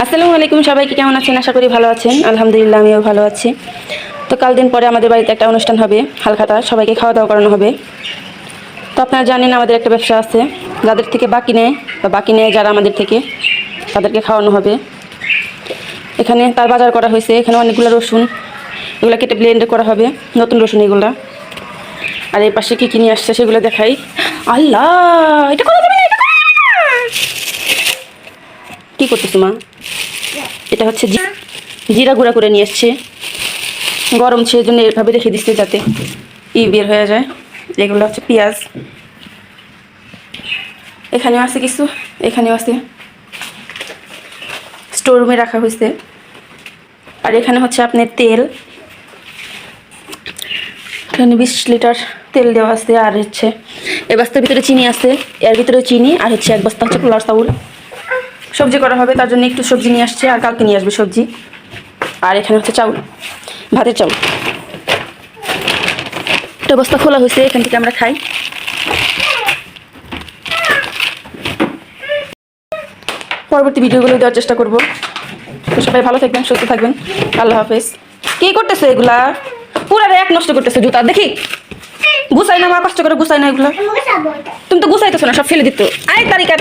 আসসালামু আলাইকুম, সবাইকে কেমন আছেন? আশা করি ভালো আছেন। আলহামদুলিল্লাহ, আমিও ভালো আছি। তো কাল দিন পরে আমাদের বাড়িতে একটা অনুষ্ঠান হবে, হালখাতা, সবাইকে খাওয়া দাওয়া করানো হবে। তো আপনারা জানেন আমাদের একটা ব্যবসা আছে, যাদের থেকে বাকি নেয় বা বাকি নেয় যারা আমাদের থেকে, তাদেরকে খাওয়ানো হবে। এখানে তার বাজার করা হয়েছে, এখানে অনেকগুলো রসুন, এগুলো কেটে ব্লেন্ড করা হবে, নতুন রসুন এগুলা। আর এই পাশে কী কী নিয়ে আসছে সেগুলো দেখাই। আল্লাহ, এটা করা যাবে না, এটা করা যাবে না। কী করতেছো মা? এটা হচ্ছে জিরা গুঁড়া করে নিয়ে এসছে, গরম সেই জন্য এভাবে রেখে দিচ্ছে যাতে বের হয়ে যায়। এগুলো হচ্ছে পেঁয়াজ, এখানেও আছে কিছু, এখানেও আছে, স্টোর রুমে রাখা হয়েছে। আর এখানে হচ্ছে আপনার তেল, এখানে 20 লিটার তেল দেওয়া আছে। আর হচ্ছে এই বস্তার ভিতরে চিনি আছে, এর ভিতরেও চিনি, আর হচ্ছে এক বস্তা হচ্ছে পোলার চাউল। সবজি করা হবে, তার জন্য একটু সবজি নিয়ে আসছে, আর কালকে নিয়ে আসবে সবজি। আর এখানে হচ্ছে চাউল, ভাতের চাউল। একটা বস্তা খোলা হয়েছে, এখান থেকে আমরা খাই। পরবর্তী ভিডিওগুলো দেওয়ার চেষ্টা করব। তো সবাই ভালো থাকবেন, সুস্থ থাকবেন। আল্লাহ হাফেজ। কি করতেছো এগুলা? পুরা এক নষ্ট করতেছো জুতা, দেখি গুছাই না মা, কষ্ট করে গুছাই না এগুলো। তুমি তো গুছাইতেছো না, সব ফেলে দিত। আয় তারিকার